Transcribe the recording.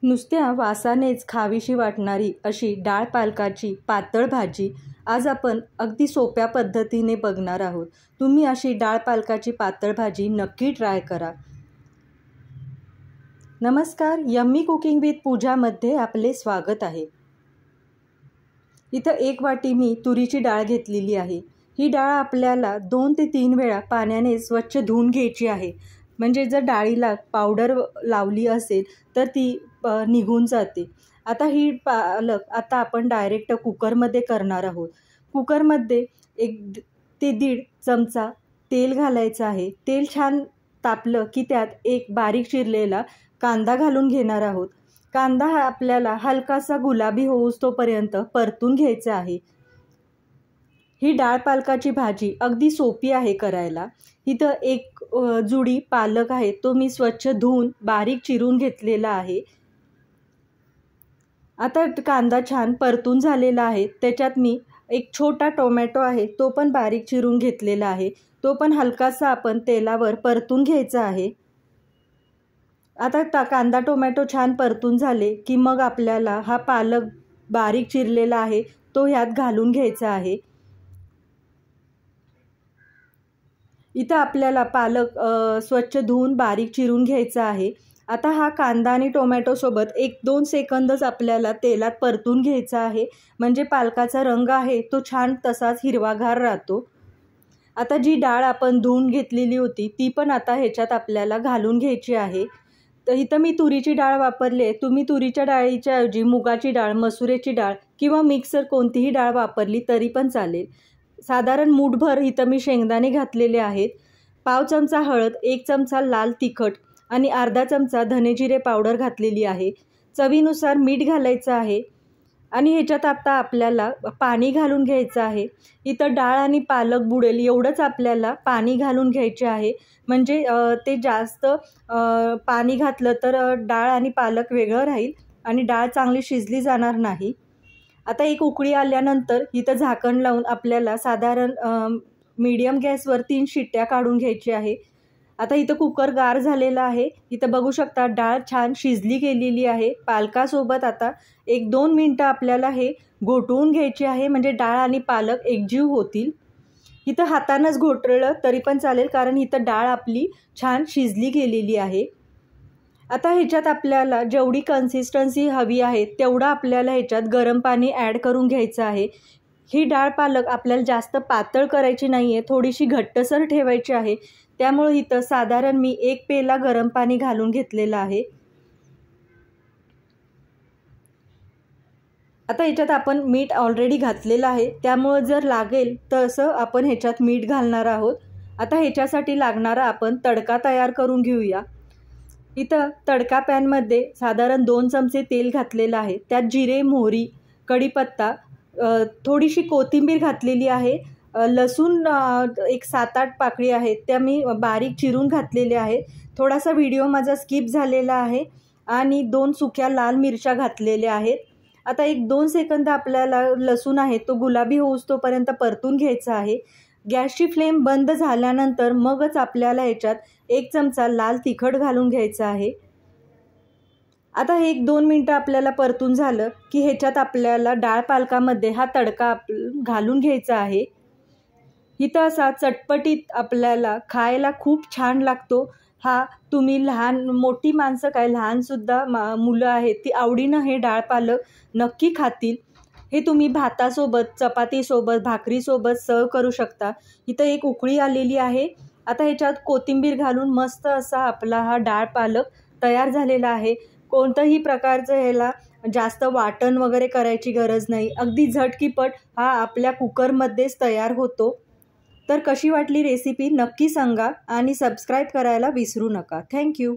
नुसत्या वासानेच खावीशी वाटणारी अशी डाळ पालकाची पातळ भाजी आज आपण अगदी सोप्या पद्धतीने बघणार आहोत। तुम्ही अशी डाळ पालकाची पातळ भाजी नक्की ट्राय करा। नमस्कार, यम्मी कुकिंग विथ पूजामध्ये आपले स्वागत आहे। इथं 1 वाटी मी तुरीची डाळ घेतलेली आहे। ही डाळ आपल्याला 2 ते 3 वेळा पाण्याने स्वच्छ धुवून घ्यायची आहे। म्हणजे जर डाळीला पावडर लावली असेल तर ती निघून जाते। आता ही पालक आपण डायरेक्ट कुकरमध्ये करणार आहोत। कुकरमध्ये 1 ते 1.5 चमचा तेल घालायचं आहे। तेल छान तापलं की त्यात एक बारीक चिरलेला कांदा घालून घेणार आहोत। कांदा हा आपल्याला हलकासा गुलाबी होऊस्तोपर्यंत परतून घ्यायचा आहे। ही डाळ पालकाची भाजी अगदी सोपी आहे करायला। इथं 1 जुडी पालक आहे, तो मी स्वच्छ धुवून बारीक चिरून घेतलेला आहे। आता कांदा छान परतून झालेला आहे। त्याच्यात मी 1 छोटा टोमॅटो आहे, तो पण बारीक चिरून घेतलेला आहे। तो पण हलकासा आपण तेलावर परतून घ्यायचा आहे। आता कांदा टोमॅटो छान परतून झाले की मग आपल्याला हा पालक बारीक चिरलेला आहे तो ह्यात घालून घ्यायचा आहे। इथं आपल्याला पालक स्वच्छ धुवून बारीक चिरून घ्यायचा आहे। आता हा कांदा आणि टोमॅटो सोबत 1-2 सेकंदच आपल्याला तेलात परतून घ्यायचा आहे। म्हणजे पालकाचा रंग आहे तो छान तसाच हिरवागार राहतो। आता जी डाळ आपण धुवून घेतलेली होती ती पण आता ह्याच्यात आपल्याला घालून घ्यायची आहे। तर इथं मी तुरीची डाळ वापरली आहे। तुम्ही तुरीच्या डाळीच्या ऐवजी मुगाची डाळ, मसुरेची डाळ किंवा मिक्सर कोणतीही डाळ वापरली तरी पण चालेल। साधारण मूठभर इथं मी शेंगदाणे घातलेले आहेत। पाव चमचा हळद, 1 चमचा लाल तिखट आणि अर्धा चमचा धने-जिरे पावडर घातलेली आहे। चवीनुसार मीठ घालायचं आहे आणि ह्याच्यात आता आपल्याला पाणी घालून घ्यायचं आहे। इथं डाळ आणि पालक बुडेल एवढंच आपल्याला पाणी घालून घ्यायचे आहे। म्हणजे ते जास्त पाणी घातलं तर डाळ आणि पालक वेगळं राहील आणि डाळ चांगली शिजली जाणार नाही। आता 1 उकळी आल्यानंतर इथं झाकण लावून आपल्याला साधारण मीडियम गॅसवर 3 शिट्ट्या काढून घ्यायची आहे। आता इथं कुकर गार झालेला आहे। इथं बघू शकता डाळ छान शिजली गेलेली आहे। पालकासोबत आता 1-2 मिनटं आपल्याला हे घोटवून घ्यायचे आहे, म्हणजे डाळ आणि पालक एकजीव होतील। इथं हातानंच घोटळलं तरी पण चालेल, कारण इथं डाळ आपली छान शिजली गेलेली आहे। आता ह्याच्यात आपल्याला जेवढी कन्सिस्टन्सी हवी आहे तेवढं आपल्याला ह्याच्यात गरम पाणी ॲड करून घ्यायचं आहे। ही डाळ पालक आपल्याला जास्त पातळ करायची नाही आहे, थोडीशी घट्टसर ठेवायची आहे। त्यामुळे इथं साधारण मी 1 पेला गरम पाणी घालून घेतलेलं आहे। आता ह्याच्यात आपण मीठ ऑलरेडी घातलेलं आहे, त्यामुळे जर लागेल तसं आपण ह्याच्यात मीठ घालणार आहोत। आता ह्याच्यासाठी लागणारा आपण तडका तयार करून घेऊया। इथं तडका पॅनमध्ये साधारण 2 चमचे तेल घातलेलं आहे। त्यात जिरे, मोहरी, कढीपत्ता, थोडीशी कोथिंबीर घातलेली आहे। लसूण 1 7-8 पाकळी आहेत, त्या मी बारीक चिरून घातलेल्या आहेत। थोडासा व्हिडिओ माझा स्किप झालेला आहे आणि 2 सुक्या लाल मिरच्या घातलेल्या आहेत। आता 1-2 सेकंद आपल्याला लसूण आहे तो गुलाबी होऊस्तोपर्यंत परतून घ्यायचा आहे। गॅसची फ्लेम बंद झाल्यानंतर मगच आपल्याला ह्याच्यात 1 चमचा लाल तिखट घालून घ्यायचं आहे। आता 1-2 मिनटं आपल्याला परतून झालं की ह्याच्यात आपल्याला डाळ पालकामध्ये हा तडका घालून घ्यायचा आहे। इथं असा चटपटीत आपल्याला खायला खूप छान लागतो। हा तुम्ही मोठी माणसं काय लहानसुद्धा मुलं आहेत ती आवडीनं हे डाळ पालक नक्की खातील। हे तुम्ही भातासोबत, चपातीसोबत, भाकरीसोबत सर्व करू शकता। इथं 1 उकळी आलेली आहे। आता ह्याच्यात कोथिंबीर घालून मस्त असा आपला हा डाळ पालक तयार झालेला आहे। कोणत्याही प्रकारचं ह्याला जास्त वाटण वगैरे करायची गरज नाही, अगदी झटकीपट हा आपल्या कुकरमध्येच तयार होतो। तर कशी वाटली रेसिपी नक्की सांगा आणि सबस्क्राईब करायला विसरू नका। थँक्यू।